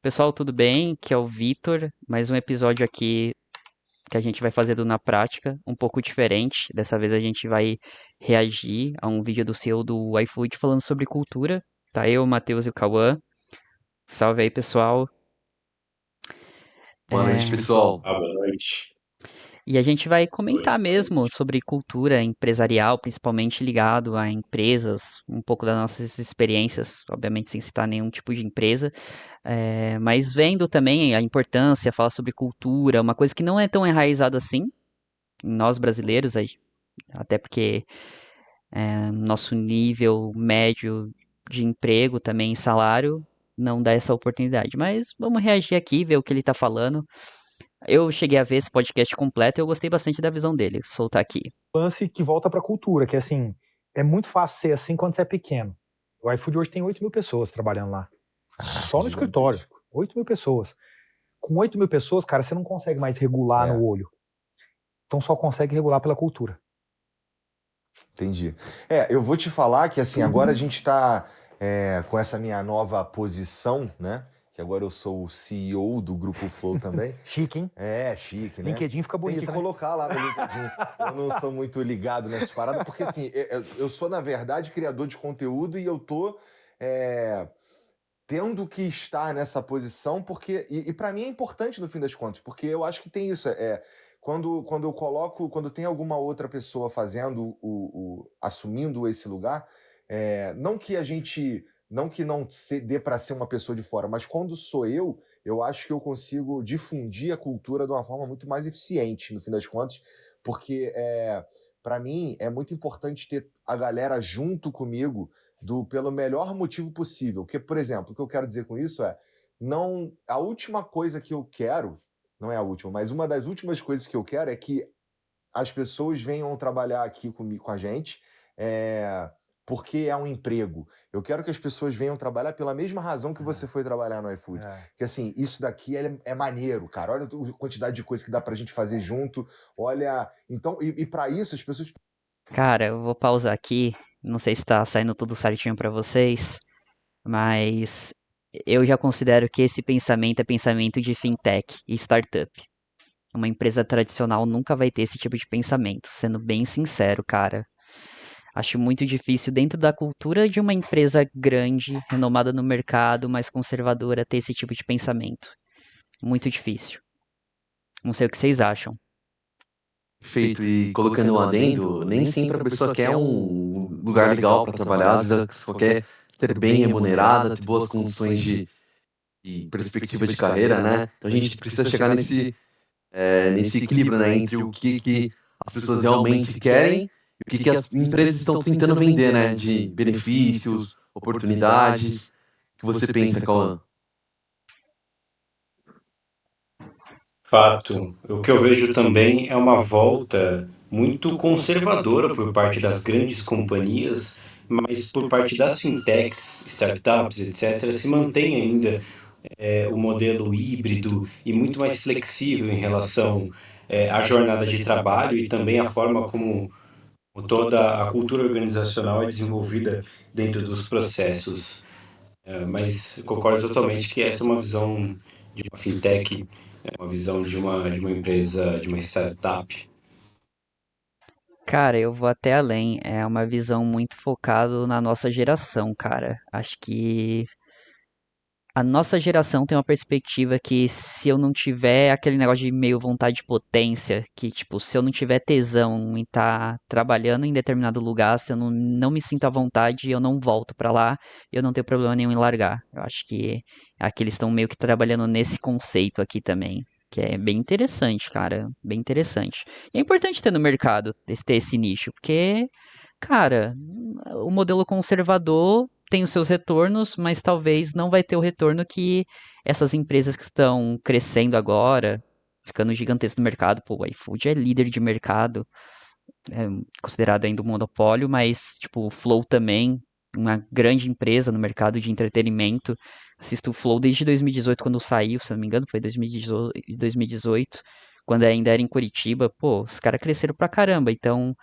Pessoal, tudo bem? Que é o Vitor. Mais um episódio aqui que a gente vai fazer do Na Prática, um pouco diferente. Dessa vez a gente vai reagir a um vídeo do CEO do iFood falando sobre cultura. Tá eu, o Matheus e o Cauã. Salve aí, pessoal. Boa noite, É, pessoal. Boa noite. E a gente vai comentar Boa mesmo noite. sobre cultura empresarial, principalmente ligado a empresas, um pouco das nossas experiências, obviamente sem citar nenhum tipo de empresa. Mas vendo também a importância, falar sobre cultura, uma coisa que não é tão enraizada assim, em nós brasileiros, até porque nosso nível médio de emprego também, salário, não dá essa oportunidade. Mas vamos reagir aqui, ver o que ele tá falando. Eu cheguei a ver esse podcast completo e eu gostei bastante da visão dele, soltar aqui. Lance que volta para a cultura, que assim, é muito fácil ser assim quando você é pequeno. O iFood hoje tem 8 mil pessoas trabalhando lá. Só no escritório. Gigantesco. 8 mil pessoas. Com 8 mil pessoas, cara, você não consegue mais regular no É, olho. Então só consegue regular pela cultura. entendi. Eu vou te falar que assim, agora a gente tá com essa minha nova posição, né? Que agora eu sou o CEO do Grupo Flow também. Chique, hein? É, chique, né? LinkedIn fica Tem bonito, que né? colocar lá no LinkedIn. Eu não sou muito ligado nessas paradas, porque assim, eu sou, na verdade, criador de conteúdo e eu tô é, tendo que estar nessa posição, porque. E para mim é importante no fim das contas, porque eu acho que tem isso. Quando eu coloco, quando tem alguma outra pessoa fazendo assumindo esse lugar, não que a gente. Não que não dê para ser uma pessoa de fora, mas quando sou eu acho que eu consigo difundir a cultura de uma forma muito mais eficiente, no fim das contas, porque para mim é muito importante ter a galera junto comigo pelo melhor motivo possível. Porque, por exemplo, o que eu quero dizer com isso não, a última coisa que eu quero, não é a última, mas uma das últimas coisas que eu quero é que as pessoas venham trabalhar aqui comigo, com a gente, é, porque é um emprego. Eu quero que as pessoas venham trabalhar pela mesma razão que você foi trabalhar no iFood. Que assim, isso daqui é maneiro, cara. Olha a quantidade de coisa que dá pra gente fazer junto. Olha. Então, e para isso as pessoas. Cara, eu vou pausar aqui. Não sei se tá saindo tudo certinho pra vocês, mas eu já considero que esse pensamento é pensamento de fintech e startup. Uma empresa tradicional nunca vai ter esse tipo de pensamento, sendo bem sincero, cara. Acho muito difícil, dentro da cultura de uma empresa grande, renomada no mercado, mais conservadora, ter esse tipo de pensamento. Muito difícil. Não sei o que vocês acham. Feito e colocando um adendo, nem sempre a pessoa quer um lugar legal para trabalhar, às vezes ela só quer ser bem remunerada, ter boas condições de perspectiva de carreira, né? Então a gente precisa chegar nesse equilíbrio, né, entre o que as pessoas realmente querem e o que as empresas estão tentando vender, né, de benefícios, oportunidades. O que você pensa, Cauã? Fato. O que eu vejo também é uma volta muito conservadora por parte das grandes companhias, mas por parte das fintechs, startups, etc., se mantém ainda o modelo híbrido e muito mais flexível em relação à jornada de trabalho e também a forma como toda a cultura organizacional é desenvolvida dentro dos processos. Mas concordo totalmente que essa é uma visão de uma fintech, uma visão de uma empresa, de uma startup. Cara, eu vou até além. É uma visão muito focada na nossa geração, cara. Acho que a nossa geração tem uma perspectiva que se eu não tiver aquele negócio de meio vontade de potência, que tipo, se eu não tiver tesão em estar trabalhando em determinado lugar, se eu não me sinto à vontade, eu não volto pra lá, eu não tenho problema nenhum em largar. Eu acho que aqui eles estão meio que trabalhando nesse conceito aqui também, que é bem interessante, cara, bem interessante. E é importante ter no mercado ter esse nicho, porque cara, o modelo conservador tem os seus retornos, mas talvez não vai ter o retorno que essas empresas que estão crescendo agora, ficando gigantescas no mercado. Pô, o iFood é líder de mercado, é considerado ainda um monopólio, mas tipo, o Flow também, uma grande empresa no mercado de entretenimento. Assisto o Flow desde 2018, quando saiu, se não me engano, foi 2018, quando ainda era em Curitiba. Pô, os caras cresceram pra caramba, então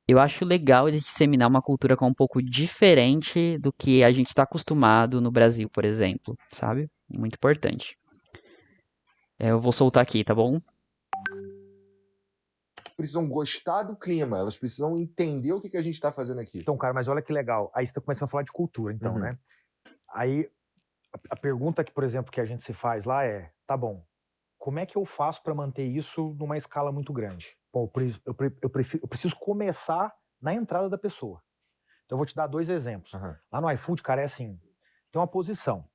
eu acho legal eles disseminar uma cultura que é um pouco diferente do que a gente está acostumado no Brasil, por exemplo, sabe? Muito importante. Eu vou soltar aqui, tá bom? Precisam gostar do clima, elas precisam entender o que a gente está fazendo aqui. Então, cara, mas olha que legal. Aí você tá começando a falar de cultura, então, Uhum. né? Aí a pergunta que, por exemplo, que a gente se faz lá é, tá bom, como é que eu faço para manter isso numa escala muito grande? Bom, eu preciso começar na entrada da pessoa. Então eu vou te dar 2 exemplos. Uhum. Lá no iFood, cara, é assim, tem uma posição.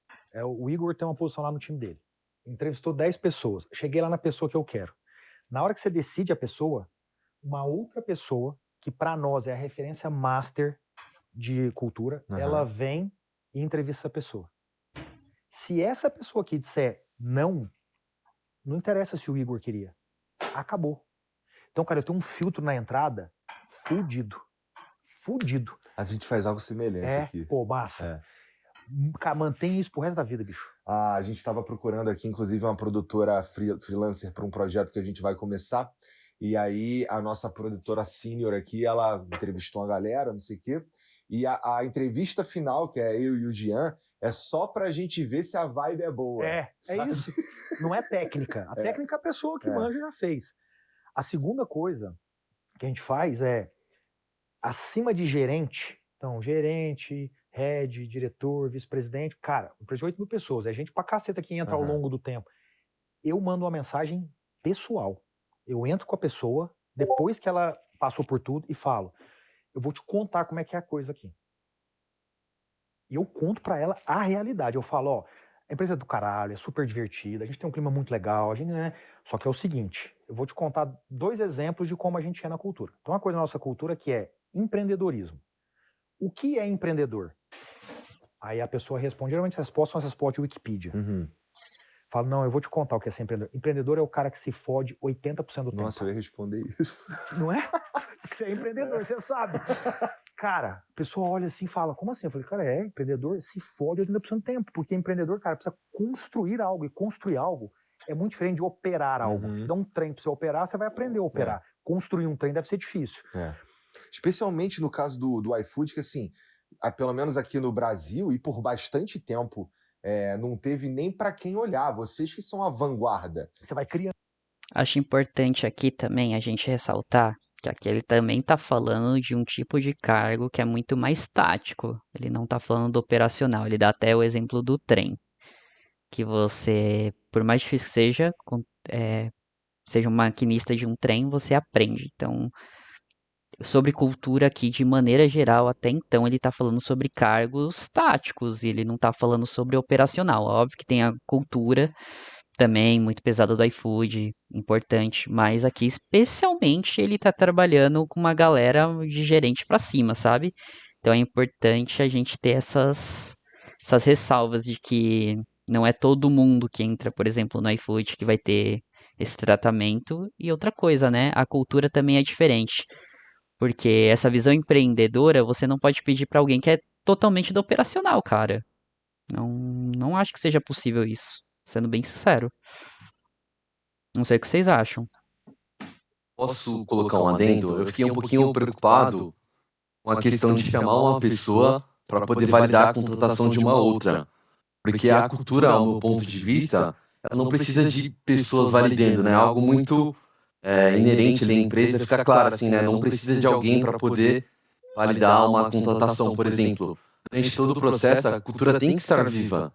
O Igor tem uma posição lá no time dele. Entrevistou 10 pessoas. Cheguei lá na pessoa que eu quero. Na hora que você decide a pessoa, uma outra pessoa, que para nós é a referência master de cultura, ela vem e entrevista essa pessoa. Se essa pessoa aqui disser não interessa se o Igor queria. Acabou. Então, cara, eu tenho um filtro na entrada fudido. Fudido. A gente faz algo semelhante aqui. Pô, massa. Cara, mantém isso pro resto da vida, bicho. A gente estava procurando aqui, inclusive, uma produtora freelancer para um projeto que a gente vai começar. E aí, a nossa produtora sênior aqui, ela entrevistou a galera, não sei o quê. E a entrevista final, que é eu e o Jean, é só pra gente ver se a vibe é boa. É isso. Não é técnica. A técnica a pessoa que manja já fez. A segunda coisa que a gente faz é, acima de gerente, então, gerente, head, diretor, vice-presidente, cara, empresa de 8 mil pessoas, é gente pra caceta que entra ao longo do tempo. Eu mando uma mensagem pessoal. Eu entro com a pessoa, depois que ela passou por tudo, e falo, eu vou te contar como é que é a coisa aqui. E eu conto pra ela a realidade. Eu falo, ó, a empresa é do caralho, é super divertida, a gente tem um clima muito legal, a gente, né? Só que é o seguinte, eu vou te contar 2 exemplos de como a gente é na cultura. Então, uma coisa na nossa cultura que é empreendedorismo. O que é empreendedor? Aí a pessoa responde, geralmente as respostas são as respostas de Wikipedia. Falo, não, eu vou te contar o que é ser empreendedor. Empreendedor é o cara que se fode 80% do tempo. Nossa, eu ia responder isso. Não é? Porque você é empreendedor, você sabe. Cara, a pessoa olha assim e fala, como assim? Eu falei, cara, empreendedor se fode 80% do tempo, porque empreendedor, cara, precisa construir algo, e construir algo é muito diferente de operar algo. Se dá um trem pra você operar, você vai aprender a operar. Construir um trem deve ser difícil. Especialmente no caso do iFood, que assim, pelo menos aqui no Brasil, e por bastante tempo, não teve nem pra quem olhar. Vocês que são a vanguarda. Você vai criando. Acho importante aqui também a gente ressaltar que aqui ele também está falando de um tipo de cargo que é muito mais tático. Ele não está falando do operacional. Ele dá até o exemplo do trem. Que você, por mais difícil que seja, seja um maquinista de um trem, você aprende. Então, sobre cultura aqui, de maneira geral, até então, ele está falando sobre cargos táticos. E ele não está falando sobre operacional. Óbvio que tem a cultura também muito pesada do iFood, importante, mas aqui especialmente ele tá trabalhando com uma galera de gerente pra cima, sabe? Então é importante a gente ter essas ressalvas de que não é todo mundo que entra, por exemplo, no iFood que vai ter esse tratamento. E outra coisa, né? A cultura também é diferente. Porque essa visão empreendedora você não pode pedir pra alguém que é totalmente do operacional, cara. Não acho que seja possível isso. Sendo bem sincero. Não sei o que vocês acham. Posso colocar um adendo? Eu fiquei um pouquinho preocupado com a questão de chamar uma pessoa para poder validar a contratação de uma outra. Porque a cultura, ao meu ponto de vista, ela não precisa de pessoas validando, né? É algo muito inerente ali à empresa, fica claro assim, né? Não precisa de alguém para poder validar uma contratação, por exemplo. Durante todo o processo, a cultura tem que estar viva.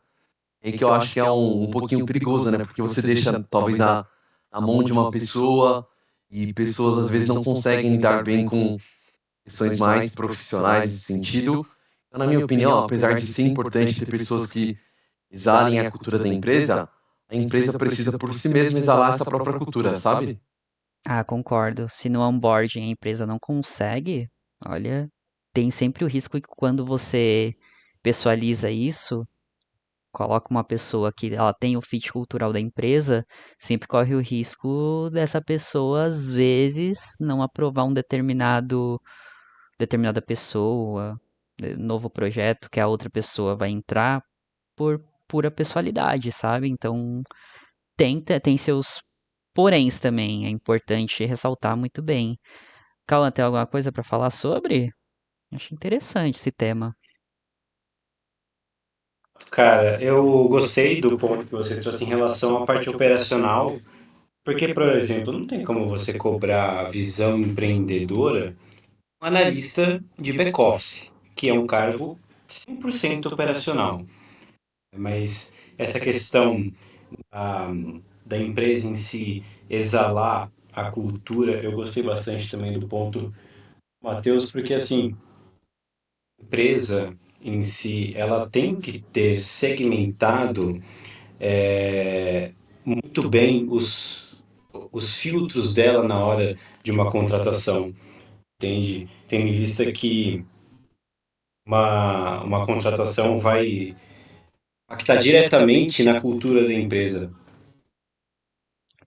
É que eu acho que é um pouquinho perigoso, né? Porque você deixa, talvez, na mão de uma pessoa e pessoas, às vezes, não conseguem lidar bem com questões mais profissionais nesse sentido. Então, na minha opinião, apesar de ser importante ter pessoas que exalem a cultura da empresa, a empresa precisa, por si mesma, exalar essa própria cultura, sabe? Ah, concordo. Se no onboarding a empresa não consegue, olha, tem sempre o risco que quando você pessoaliza isso, coloca uma pessoa que ela tem o fit cultural da empresa, sempre corre o risco dessa pessoa, às vezes, não aprovar um determinada pessoa, novo projeto que a outra pessoa vai entrar por pura pessoalidade, sabe? Então, tem seus poréns também, é importante ressaltar muito bem. Cauã, tem alguma coisa para falar sobre? Acho interessante esse tema. Cara, eu gostei do ponto que você trouxe em relação à parte operacional, porque, por exemplo, não tem como você cobrar a visão empreendedora um analista de back-office, que é um cargo 100% operacional. Mas essa questão da, da empresa em si exalar a cultura, eu gostei bastante também do ponto, Matheus, porque assim, a empresa em si, ela tem que ter segmentado muito bem os filtros dela na hora de uma contratação, entende? Tendo em vista que uma contratação vai impactar diretamente na cultura da empresa.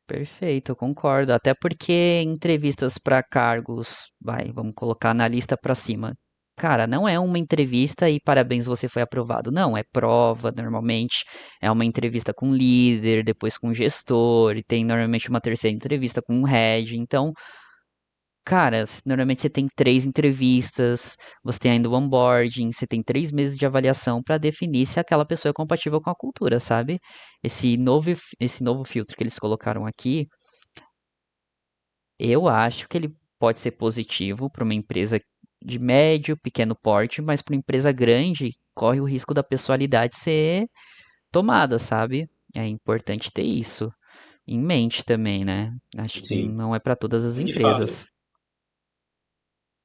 Perfeito, eu concordo. Até porque entrevistas para cargos, vai, vamos colocar na lista para cima. Cara, não é uma entrevista e parabéns, você foi aprovado. Não, é prova, normalmente é uma entrevista com líder, depois com gestor, e tem normalmente uma terceira entrevista com um head. Então, cara, normalmente você tem 3 entrevistas, você tem ainda o onboarding, você tem 3 meses de avaliação para definir se aquela pessoa é compatível com a cultura, sabe? Esse novo filtro que eles colocaram aqui, eu acho que ele pode ser positivo para uma empresa de médio, pequeno porte, mas para uma empresa grande, corre o risco da pessoalidade ser tomada, sabe? É importante ter isso em mente também, né? Acho que Sim. não é para todas as De fato, empresas.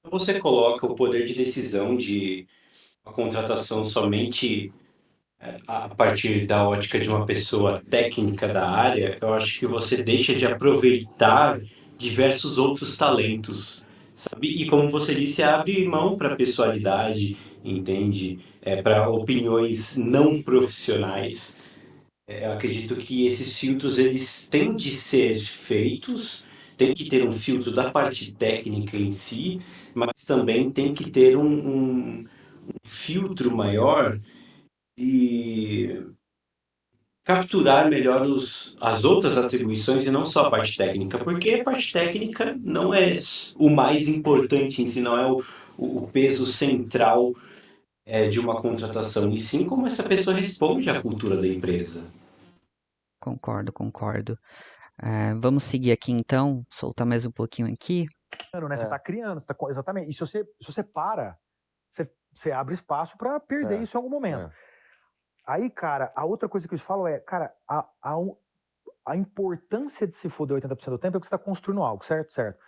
você coloca o poder de decisão de uma contratação somente a partir da ótica de uma pessoa técnica da área, eu acho que você deixa de aproveitar diversos outros talentos, sabe? E como você disse, abre mão para a pessoalidade, entende? Para opiniões não profissionais. Eu acredito que esses filtros eles têm de ser feitos, tem que ter um filtro da parte técnica em si, mas também tem que ter um filtro maior e capturar melhor as outras atribuições e não só a parte técnica, porque a parte técnica não é o mais importante em si, não é o peso central de uma contratação, e sim como essa pessoa responde à cultura da empresa. Concordo, concordo. Vamos seguir aqui então, soltar mais um pouquinho aqui. Né? Você está criando, exatamente. E se você para, você abre espaço para perder isso em algum momento. Aí, cara, a outra coisa que eu te falo é, cara, a importância de se fuder 80% do tempo é que você está construindo algo, certo? Certo.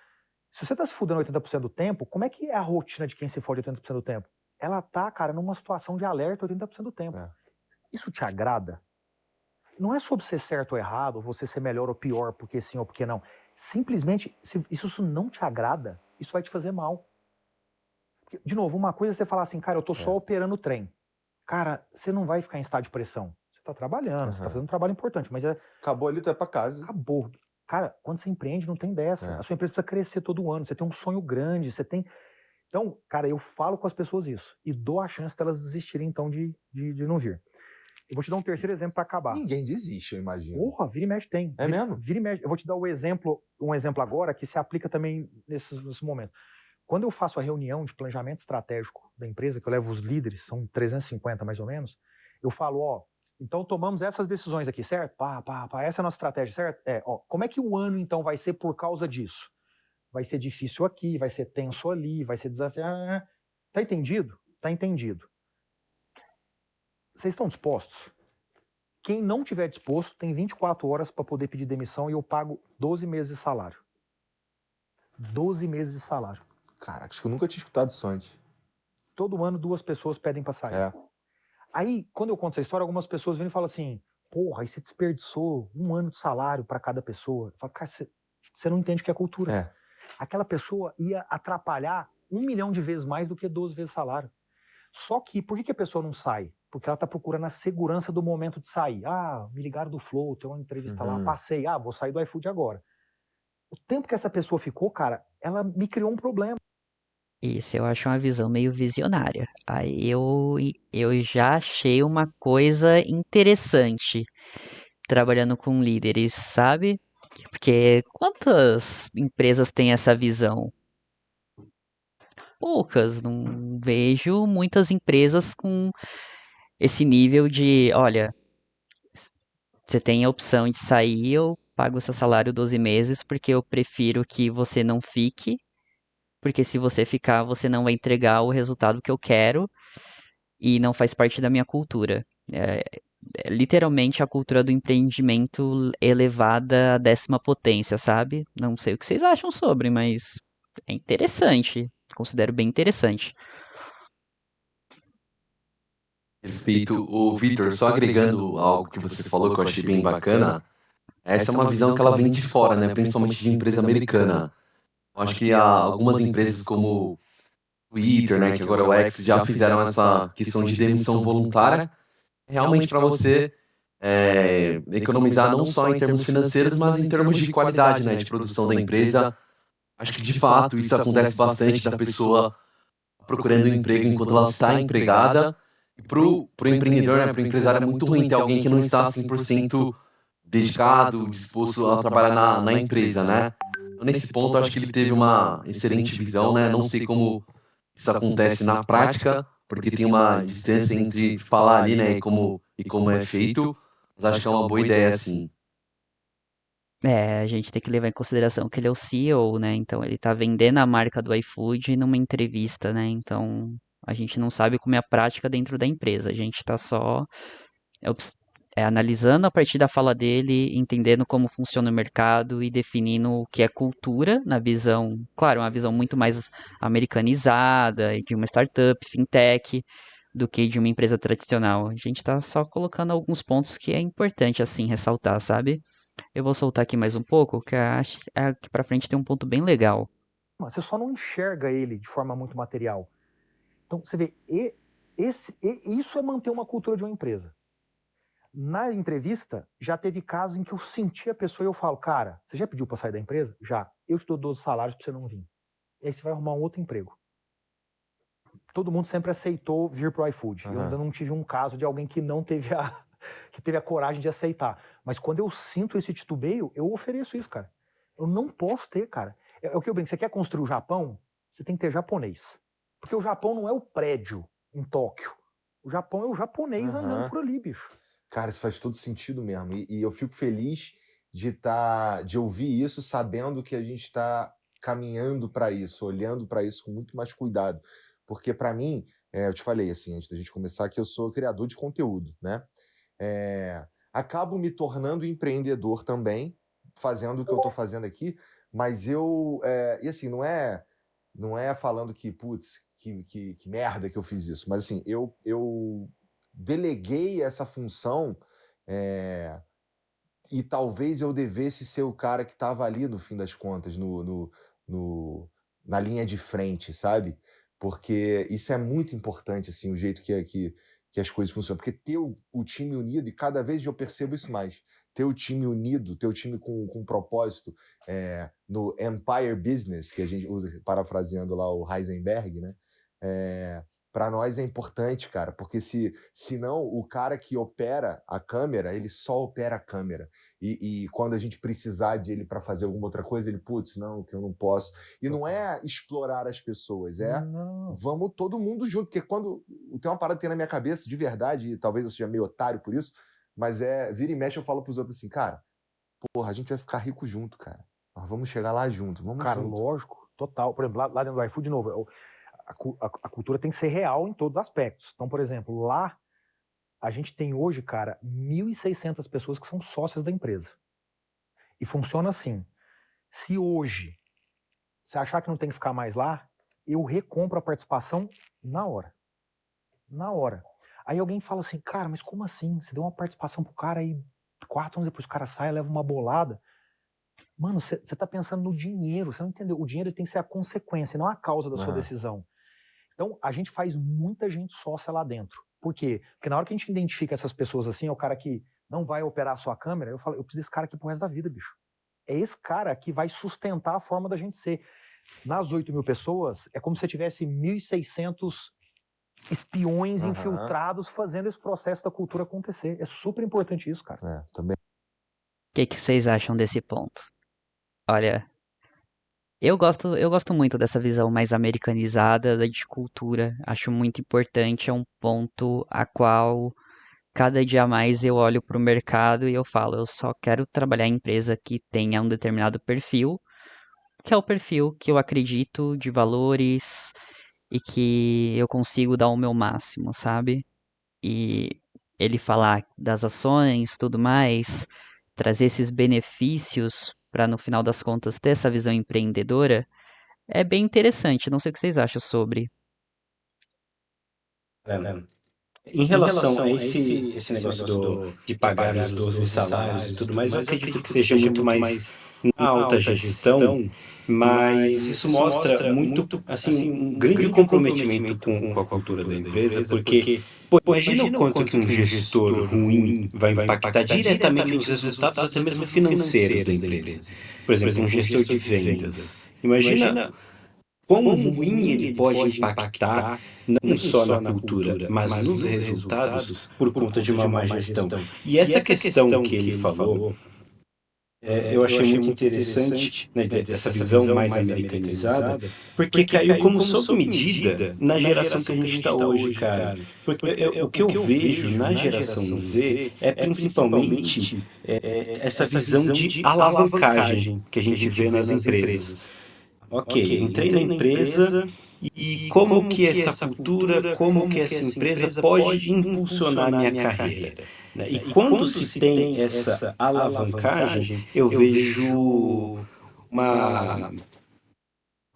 Se você está se fudendo 80% do tempo, como é que é a rotina de quem se fode 80% do tempo? Ela tá, cara, numa situação de alerta 80% do tempo. Isso te agrada? Não é sobre ser certo ou errado, você ser melhor ou pior, porque sim ou porque não. Simplesmente, se isso não te agrada, isso vai te fazer mal. Porque, de novo, uma coisa é você falar assim, cara, eu tô só operando o trem. Cara, você não vai ficar em estado de pressão. Você tá trabalhando, você tá fazendo um trabalho importante, mas Acabou ali, tu é pra casa. acabou. Cara, quando você empreende, não tem dessa. A sua empresa precisa crescer todo ano, você tem um sonho grande, você tem... Então, cara, eu falo com as pessoas isso e dou a chance delas desistirem, então, de não vir. Eu vou te dar um terceiro exemplo para acabar. Ninguém desiste, eu imagino. Porra, vira e mexe tem. É mesmo? Vira e mexe. Eu vou te dar um exemplo agora que se aplica também nesse momento. Quando eu faço a reunião de planejamento estratégico da empresa, que eu levo os líderes, são 350 mais ou menos, eu falo, ó, então tomamos essas decisões aqui, certo? Essa é a nossa estratégia, certo? Ó, como é que o ano então vai ser por causa disso? Vai ser difícil aqui, vai ser tenso ali, vai ser desafiador. Tá entendido? Tá entendido. Vocês estão dispostos? Quem não tiver disposto tem 24 horas para poder pedir demissão e eu pago 12 meses de salário. 12 meses de salário. Caraca, acho que eu nunca tinha escutado isso antes. Todo ano 2 pessoas pedem para sair. Aí, quando eu conto essa história, algumas pessoas vêm e falam assim, porra, aí você desperdiçou 1 ano de salário para cada pessoa. Eu falo, cara, você não entende o que é cultura. Aquela pessoa ia atrapalhar 1 milhão de vezes mais do que 12 vezes salário. Só que, por que a pessoa não sai? Porque ela está procurando a segurança do momento de sair. Ah, me ligaram do Flow, tem uma entrevista lá, passei, vou sair do iFood agora. O tempo que essa pessoa ficou, cara, ela me criou um problema. Isso eu acho uma visão meio visionária. Aí eu já achei uma coisa interessante trabalhando com líderes, sabe? Porque quantas empresas têm essa visão? Poucas, não vejo muitas empresas com esse nível de, olha, você tem a opção de sair, eu pago o seu salário 12 meses, porque eu prefiro que você não fique, porque se você ficar, você não vai entregar o resultado que eu quero e não faz parte da minha cultura. É literalmente a cultura do empreendimento elevada à 10ª potência, sabe? Não sei o que vocês acham sobre, mas é interessante. Considero bem interessante. Perfeito. O Vitor, só agregando algo que você falou que eu achei bem bacana, essa é uma visão que ela vem de fora, né? Principalmente de empresa americana. Eu acho que há algumas empresas como o Twitter, né, que agora é o X, já fizeram essa questão de demissão voluntária, realmente para você economizar não só em termos financeiros, mas em termos de qualidade, né, de produção da empresa. Acho que de fato isso acontece bastante da pessoa procurando um emprego enquanto ela está empregada. E pro empreendedor, né, pro empresário é muito ruim ter alguém que não está 100% dedicado, disposto a trabalhar na empresa, né? Então, nesse ponto, eu acho que ele teve uma excelente visão, né? Não sei como isso acontece na prática, porque tem uma distância entre falar ali, né, e como é feito, mas acho que é uma boa ideia, assim. A gente tem que levar em consideração que ele é o CEO, né? Então ele tá vendendo a marca do iFood numa entrevista, né? Então a gente não sabe como é a prática dentro da empresa. A gente tá só obs- analisando a partir da fala dele, entendendo como funciona o mercado e definindo o que é cultura na visão, claro, uma visão muito mais americanizada e de uma startup, fintech, do que de uma empresa tradicional. A gente tá só colocando alguns pontos que é importante assim ressaltar, sabe? Eu vou soltar aqui mais um pouco, que eu acho que aqui pra frente tem um ponto bem legal. Você só não enxerga ele de forma muito material. Então, você vê, isso é manter uma cultura de uma empresa. Na entrevista, já teve casos em que eu senti a pessoa e eu falo, cara, você já pediu para sair da empresa? Já. Eu te dou 12 salários para você não vir. E aí você vai arrumar um outro emprego. Todo mundo sempre aceitou vir pro iFood. Eu ainda não tive um caso de alguém que não teve que teve a coragem de aceitar. Mas quando eu sinto esse titubeio, eu ofereço isso, cara. Eu não posso ter, cara. É o que eu brinco, você quer construir o Japão? Você tem que ter japonês. Porque o Japão não é o prédio em Tóquio. O Japão é o japonês andando por ali, bicho. Cara, isso faz todo sentido mesmo. E eu fico feliz de ouvir isso, sabendo que a gente está caminhando para isso, olhando para isso com muito mais cuidado. Porque, para mim, eu te falei assim, antes da gente começar, que eu sou criador de conteúdo, né? Acabo me tornando empreendedor também, fazendo o que eu estou fazendo aqui, mas e assim, não é falando que, putz, que merda que eu fiz isso, mas assim, eu deleguei essa função e talvez eu devesse ser o cara que estava ali, no fim das contas, na linha de frente, sabe? Porque isso é muito importante, assim, o jeito que as coisas funcionam. Porque ter o time unido, e cada vez eu percebo isso mais, ter o time unido, ter o time com propósito, no Empire Business, que a gente usa, parafraseando lá o Heisenberg, né? Para nós é importante, cara, porque senão o cara que opera a câmera, ele só opera a câmera. E quando a gente precisar de ele para fazer alguma outra coisa, ele, putz, não, que eu não posso. E não é explorar as pessoas, vamos todo mundo junto. Porque quando tem uma parada que tem na minha cabeça, de verdade, e talvez eu seja meio otário por isso, mas vira e mexe eu falo pros outros assim, cara, porra, a gente vai ficar rico junto, cara. Nós vamos chegar lá junto, vamos Cara, junto. lógico, total. Por exemplo, lá dentro do iFood, de novo, a cultura tem que ser real em todos os aspectos. Então, por exemplo, lá a gente tem hoje, cara, 1.600 pessoas que são sócias da empresa. E funciona assim. Se hoje você achar que não tem que ficar mais lá, eu recompro a participação na hora. Na hora. Aí alguém fala assim, cara, mas como assim? Você deu uma participação pro cara e 4 anos depois o cara sai, leva uma bolada. Mano, você tá pensando no dinheiro, você não entendeu. O dinheiro tem que ser a consequência, não a causa da sua decisão. Então, a gente faz muita gente sócia lá dentro. Por quê? Porque na hora que a gente identifica essas pessoas assim, é o cara que não vai operar a sua câmera, eu falo, eu preciso desse cara aqui pro resto da vida, bicho. É esse cara que vai sustentar a forma da gente ser. Nas 8.000 pessoas, é como se você tivesse 1.600 espiões infiltrados fazendo esse processo da cultura acontecer. É super importante isso, cara. Também. O que vocês acham desse ponto? Olha, Eu gosto muito dessa visão mais americanizada de cultura. Acho muito importante, é um ponto a qual cada dia mais eu olho para o mercado e eu falo, eu só quero trabalhar em empresa que tenha um determinado perfil, que é o perfil que eu acredito de valores e que eu consigo dar o meu máximo, sabe? E ele falar das ações, tudo mais, trazer esses benefícios para no final das contas ter essa visão empreendedora, é bem interessante. Não sei o que vocês acham sobre. Em relação a esse negócio de pagar os 12 salários e tudo mais, eu acredito que seja muito mais na alta gestão, mas isso mostra muito, assim, um grande comprometimento com a cultura da empresa, porque, pô, imagina o quanto que um gestor ruim vai impactar diretamente nos resultados, até mesmo financeiros da empresa. Por exemplo, um gestor de vendas. Imagina quão ruim ele pode impactar não só na cultura, mas nos resultados por conta de uma má gestão. E essa questão que ele falou, eu achei muito interessante, né, dessa visão mais americanizada, porque caiu como sob medida na geração que a gente está hoje, cara. Porque o que eu vejo na geração Z é principalmente essa visão de alavancagem que a gente vê nas empresas. Ok, entrei na empresa e como que essa cultura, como que essa empresa pode impulsionar a minha carreira, né? E quando se tem essa alavancagem, eu vejo uma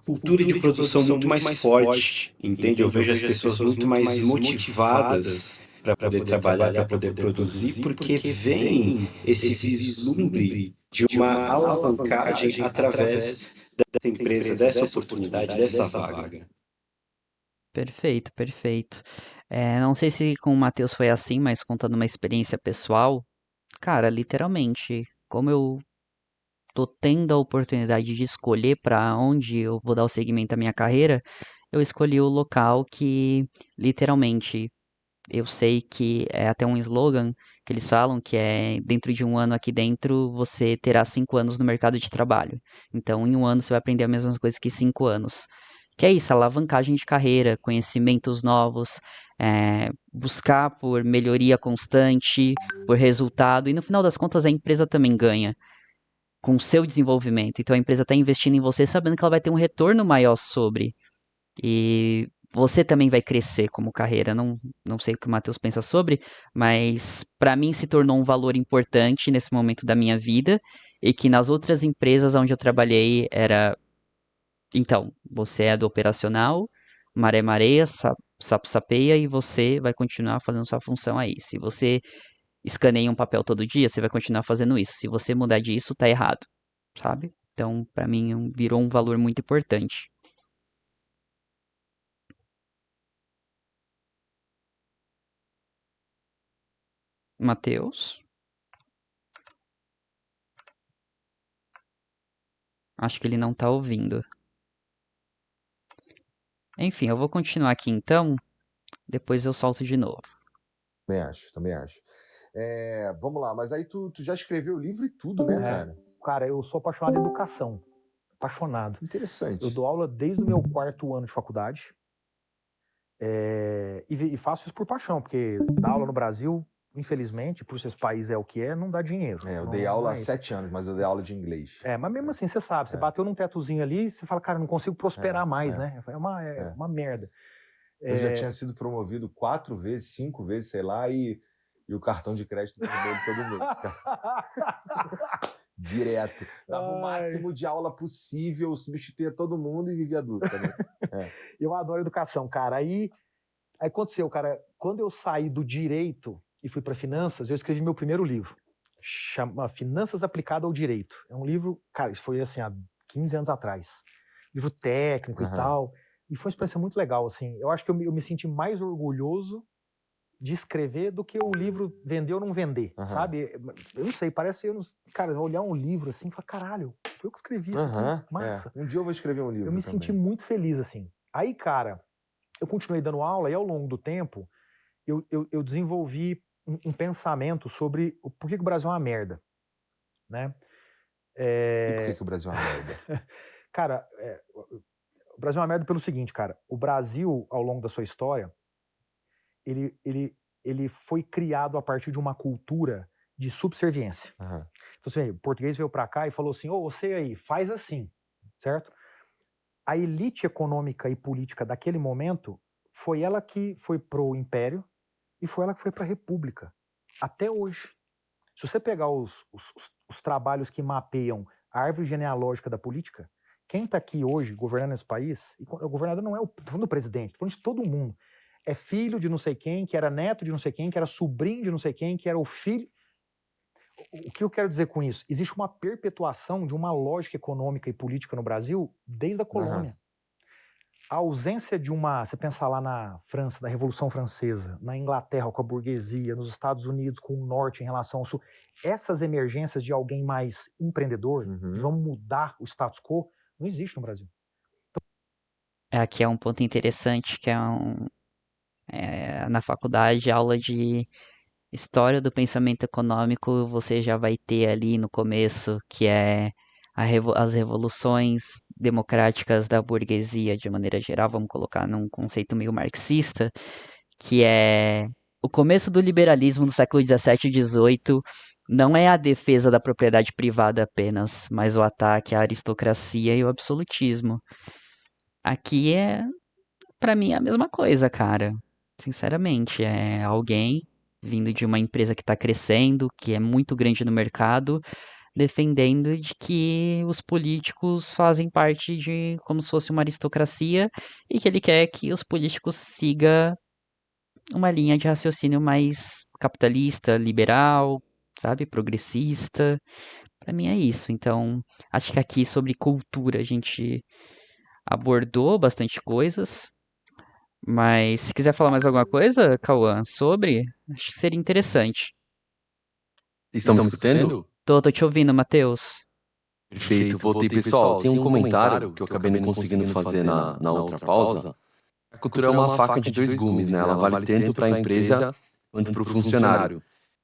cultura de produção muito mais forte, entende? Eu vejo as pessoas muito mais motivadas para poder trabalhar, para poder produzir, porque vem esse vislumbre de uma alavancagem através dessa empresa, dessa oportunidade, dessa vaga. Perfeito, perfeito. Não sei se com o Matheus foi assim, mas contando uma experiência pessoal, cara, literalmente, como eu tô tendo a oportunidade de escolher para onde eu vou dar o segmento da minha carreira, eu escolhi o local que, literalmente, eu sei que é até um slogan que eles falam que é dentro de um ano aqui dentro você terá 5 anos no mercado de trabalho. Então, em um ano você vai aprender a mesma coisa que 5 anos. Que é isso, alavancagem de carreira, conhecimentos novos, buscar por melhoria constante, por resultado, e no final das contas a empresa também ganha com o seu desenvolvimento. Então a empresa está investindo em você sabendo que ela vai ter um retorno maior sobre. E você também vai crescer como carreira. Não sei o que o Matheus pensa sobre, mas para mim se tornou um valor importante nesse momento da minha vida e que nas outras empresas onde eu trabalhei era, então, você é do operacional, maré mareia, sapo sapeia e você vai continuar fazendo sua função aí. Se você escaneia um papel todo dia, você vai continuar fazendo isso. Se você mudar disso, tá errado, sabe? Então, para mim, virou um valor muito importante. Matheus? Acho que ele não tá ouvindo. Enfim, eu vou continuar aqui então, depois eu solto de novo. Também acho, também acho. Vamos lá, mas aí tu já escreveu o livro e tudo, né, cara? Cara, eu sou apaixonado em educação. Apaixonado. Interessante. Eu dou aula desde o meu 4º ano de faculdade. E faço isso por paixão, porque dar aula no Brasil, infelizmente, por esse país é o que é, não dá dinheiro. Eu dei aula há 7 anos, mas eu dei aula de inglês. Mas mesmo assim, você sabe, você bateu num tetozinho ali e você fala, cara, não consigo prosperar mais, né? É uma merda. Eu já tinha sido promovido 4 vezes, 5 vezes, sei lá, e o cartão de crédito dele todo mês. Direto. Dava o máximo de aula possível, substituía todo mundo e vivia adulto também. Eu adoro educação, cara. Aí aconteceu, cara, quando eu saí do direito e fui para finanças, eu escrevi meu primeiro livro. Chama Finanças Aplicado ao Direito. É um livro, cara, isso foi assim há 15 anos atrás. Livro técnico e tal. E foi uma experiência muito legal, assim. Eu acho que eu me senti mais orgulhoso de escrever do que o livro vender ou não vender, sabe? Eu não sei, parece cara, olhar um livro assim e falar, caralho, foi eu que escrevi isso aqui, massa. Um dia eu vou escrever um livro. Eu me senti muito feliz, assim. Aí, cara, eu continuei dando aula e ao longo do tempo eu desenvolvi um pensamento sobre por que o Brasil é uma merda, né? E por que o Brasil é uma merda? Cara, o Brasil é uma merda pelo seguinte, cara. O Brasil, ao longo da sua história, ele foi criado a partir de uma cultura de subserviência. Aham. Então, assim, o português veio pra cá e falou assim, você aí, faz assim, certo? A elite econômica e política daquele momento foi ela que foi pro império e foi ela que foi pra república. Até hoje. Se você pegar os trabalhos que mapeiam a árvore genealógica da política, quem está aqui hoje governando esse país, e o governador não é tô falando do presidente, tô falando de todo mundo, é filho de não sei quem, que era neto de não sei quem, que era sobrinho de não sei quem, que era o filho. O que eu quero dizer com isso? Existe uma perpetuação de uma lógica econômica e política no Brasil desde a colônia. A ausência de você pensar lá na França, da Revolução Francesa, na Inglaterra com a burguesia, nos Estados Unidos com o Norte em relação ao Sul, essas emergências de alguém mais empreendedor, que vão mudar o status quo, não existe no Brasil. Aqui é um ponto interessante, que na faculdade, aula de História do Pensamento Econômico, você já vai ter ali no começo, que é as revoluções democráticas da burguesia, de maneira geral, vamos colocar num conceito meio marxista, que é o começo do liberalismo no século XVII e XVIII, não é a defesa da propriedade privada apenas, mas o ataque à aristocracia e o absolutismo. Aqui pra mim, é a mesma coisa, cara. Sinceramente, é alguém vindo de uma empresa que está crescendo, que é muito grande no mercado, defendendo de que os políticos fazem parte de como se fosse uma aristocracia e que ele quer que os políticos sigam uma linha de raciocínio mais capitalista, liberal, sabe, progressista. Pra mim é isso. Então, acho que aqui sobre cultura a gente abordou bastante coisas. Mas se quiser falar mais alguma coisa, Cauã, sobre, acho que seria interessante. Estão me escutando? Tô te ouvindo, Matheus. Perfeito, voltei, pessoal. Tem um comentário que eu acabei não conseguindo fazer na outra pausa. A cultura é uma faca de dois gumes, né? Ela vale tanto para a empresa quanto para o funcionário.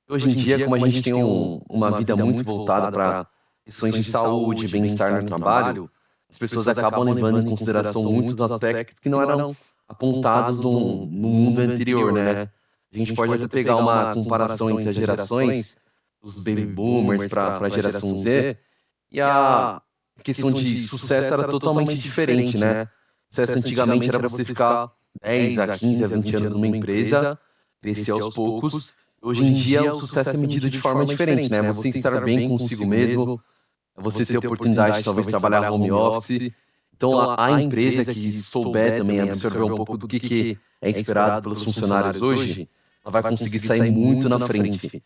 Hoje em dia, como a gente tem uma vida muito voltada para questões de saúde, bem-estar no trabalho, as pessoas acabam levando em consideração muitos aspectos que não eram apontados no mundo anterior, né? A gente pode até pegar uma comparação entre as gerações, os baby boomers para a geração Z, e a questão de sucesso era totalmente diferente, né? Sucesso antigamente era você ficar 10 a 15 a 20 anos numa empresa, crescer aos poucos. Hoje em dia o sucesso é medido de forma diferente, né? Você estar bem consigo mesmo, você ter a oportunidade de talvez trabalhar home office. Então a empresa que souber também absorver um pouco do que é esperado pelos funcionários hoje, ela vai conseguir sair muito na frente.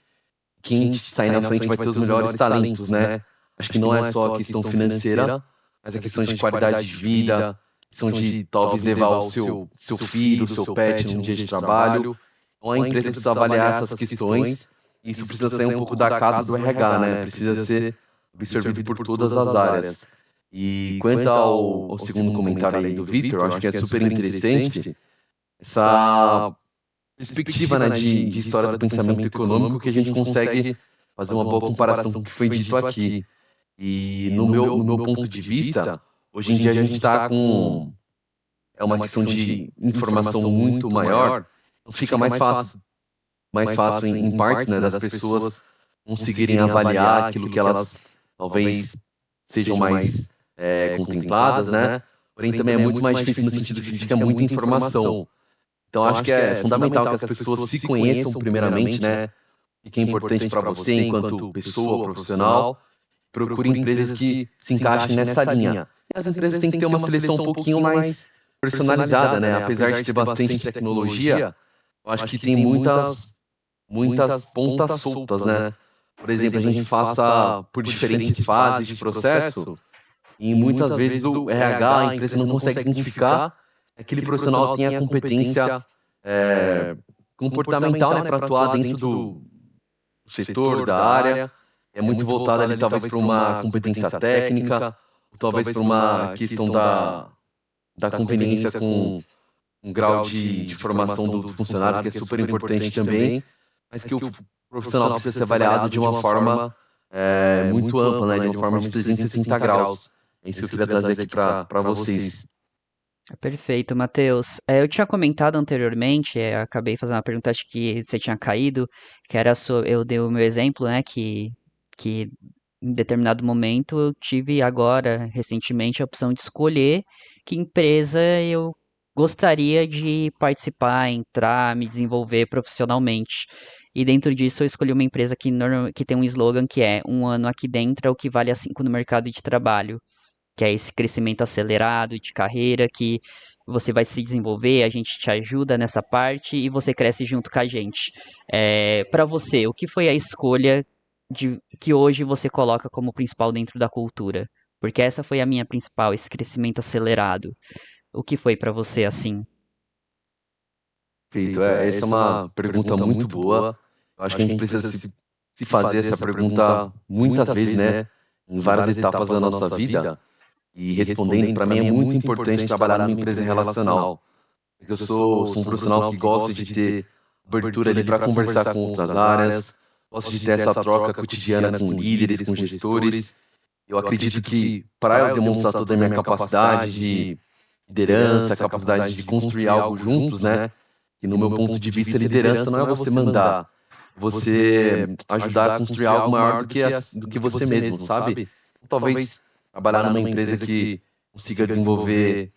Quem sair na frente vai ter os melhores talentos, né? Acho que não é só a questão financeira, mas a questão de qualidade de vida, questão de talvez levar o seu filho, o seu pet num dia de trabalho. Então a empresa precisa avaliar essas questões e isso precisa sair um pouco da casa do RH, né? Precisa ser absorvido por todas as áreas. E quanto ao segundo comentário aí do Victor, acho que é super interessante essa perspectiva, né, de história do pensamento econômico que a gente consegue fazer uma boa comparação com o que foi dito aqui. E no meu ponto de vista, hoje em dia a gente está com uma questão de informação muito maior, então fica mais fácil em parte, né, das pessoas conseguirem avaliar aquilo que elas talvez sejam mais contempladas, né? Porém também é muito mais difícil no sentido que a gente quer muita informação. Então acho que é fundamental que as pessoas se conheçam primeiramente, né? E que é importante para você enquanto pessoa, profissional, procure empresas que se encaixem nessa linha. E as empresas têm que ter uma seleção um pouquinho mais personalizada, né? Apesar de ter bastante tecnologia, eu acho que tem muitas pontas soltas, né? Por exemplo, a gente passa por diferentes fases de processo e muitas vezes o RH, a empresa não consegue identificar que aquele profissional tem a competência comportamental, né, para atuar dentro do setor, da área. É muito voltado ali talvez para uma competência técnica, ou talvez para uma questão da conveniência com um grau de formação do funcionário, que é super importante também, mas que o profissional precisa ser avaliado de uma forma muito ampla, né, de uma forma de 360 graus. É isso que eu queria trazer aqui para vocês. Perfeito, Matheus. Eu tinha comentado anteriormente, acabei fazendo uma pergunta, acho que você tinha caído, que era eu dei o meu exemplo, né, que em determinado momento eu tive agora, recentemente, a opção de escolher que empresa eu gostaria de participar, entrar, me desenvolver profissionalmente. E dentro disso eu escolhi uma empresa que tem um slogan que é um ano aqui dentro é o que vale a 5 no mercado de trabalho, que é esse crescimento acelerado de carreira que você vai se desenvolver, a gente te ajuda nessa parte e você cresce junto com a gente. Para você, o que foi a escolha que hoje você coloca como principal dentro da cultura? Porque essa foi a minha principal, esse crescimento acelerado. O que foi para você assim? Feito. Essa é uma pergunta muito boa. Eu acho que a gente precisa se fazer essa pergunta muitas vezes, né? Em várias etapas da nossa vida. E respondendo, para mim é muito importante trabalhar numa empresa relacional. Porque eu sou um profissional que gosta de ter abertura ali para conversar com outras áreas, gosto de ter essa troca cotidiana com líderes, com gestores. Eu acredito que para eu demonstrar toda a minha capacidade de liderança, capacidade de construir algo juntos, né? Que no meu ponto de vista, liderança não é você mandar, você ajudar a construir algo maior do que você mesmo, sabe? Talvez trabalhar numa empresa que consiga desenvolver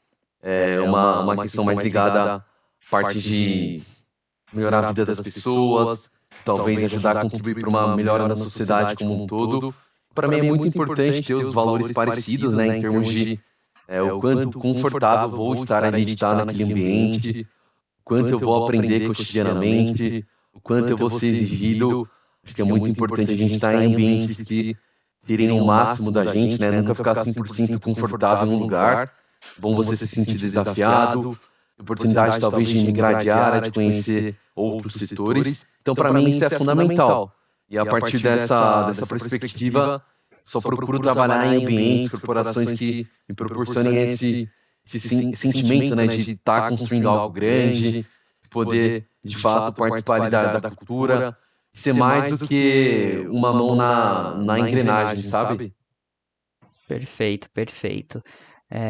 uma questão mais ligada à parte de melhorar a vida das pessoas, talvez ajudar a contribuir para uma melhora na sociedade como um todo. Para mim é muito importante ter os valores parecidos, né, em termos de o quanto confortável vou estar ali de estar naquele ambiente, o quanto eu vou aprender cotidianamente, o quanto eu vou ser exigido. Acho que é muito importante a gente estar em ambientes que tirem o máximo da gente, né? Nunca ficar 100% confortável em um lugar. Bom você se sentir desafiado, oportunidade talvez de migrar de área, de conhecer outros setores. Então, para mim, isso é fundamental. E a partir dessa perspectiva, só procuro trabalhar em ambientes, corporações que me proporcionem esse sentimento, né, de estar construindo algo grande, de poder, de fato, participar ali da cultura, ser mais do que uma mão na engrenagem, sabe? Perfeito, perfeito.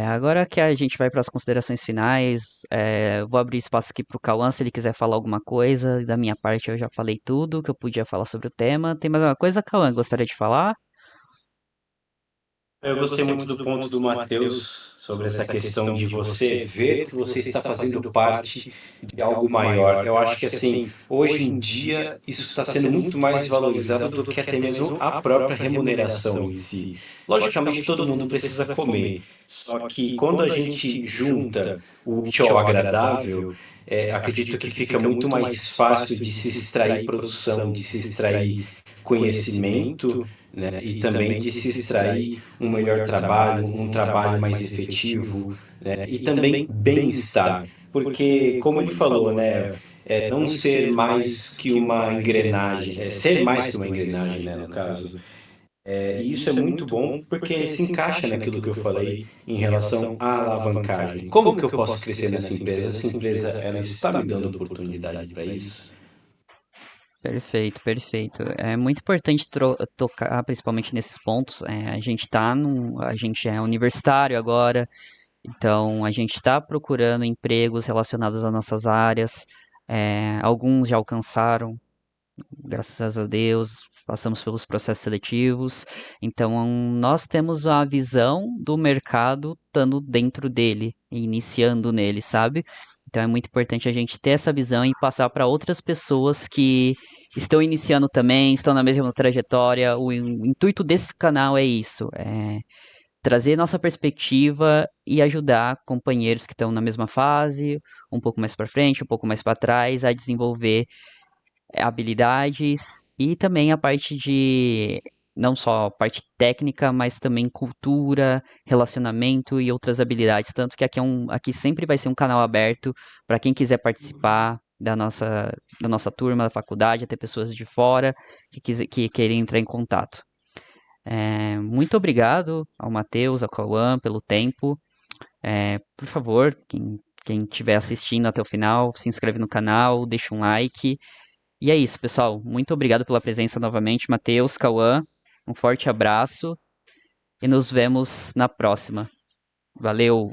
Agora que a gente vai para as considerações finais, vou abrir espaço aqui para o Cauã, se ele quiser falar alguma coisa. Da minha parte, eu já falei tudo que eu podia falar sobre o tema. Tem mais alguma coisa, Cauã, gostaria de falar? Eu gostei muito do ponto do Matheus sobre essa questão de você ver que você está fazendo parte de algo maior. Eu acho que, assim, hoje em dia isso está sendo muito mais valorizado do que até mesmo a própria remuneração em si. Logicamente, todo mundo precisa comer, só que quando a gente junta o útil ao agradável, acredito que fica muito mais fácil de se extrair produção, de se extrair conhecimento, né, e também de se extrair um melhor trabalho, um trabalho mais efetivo, né, e também bem-estar. Porque, como ele falou, né, não ser mais que uma engrenagem, ser mais que uma engrenagem, né, no caso. E isso é muito bom porque se encaixa naquilo que eu falei em relação à alavancagem. Como que eu posso crescer nessa empresa? Essa empresa, ela está me dando oportunidade para isso? Perfeito, perfeito. É muito importante tocar principalmente nesses pontos. A gente é universitário agora, então a gente está procurando empregos relacionados às nossas áreas. Alguns já alcançaram, graças a Deus, passamos pelos processos seletivos. Então, nós temos a visão do mercado estando dentro dele, iniciando nele, sabe? Então, é muito importante a gente ter essa visão e passar para outras pessoas que estão iniciando também, estão na mesma trajetória. O intuito desse canal é isso, trazer nossa perspectiva e ajudar companheiros que estão na mesma fase, um pouco mais para frente, um pouco mais para trás, a desenvolver habilidades e também a parte de não só a parte técnica, mas também cultura, relacionamento e outras habilidades. Tanto que aqui sempre vai ser um canal aberto para quem quiser participar da nossa turma, da faculdade, até pessoas de fora que querem entrar em contato. Muito obrigado ao Matheus, ao Cauã pelo tempo. Por favor, quem estiver assistindo até o final, se inscreve no canal, deixa um like. E é isso, pessoal. Muito obrigado pela presença novamente, Matheus, Cauã. Um forte abraço e nos vemos na próxima. Valeu!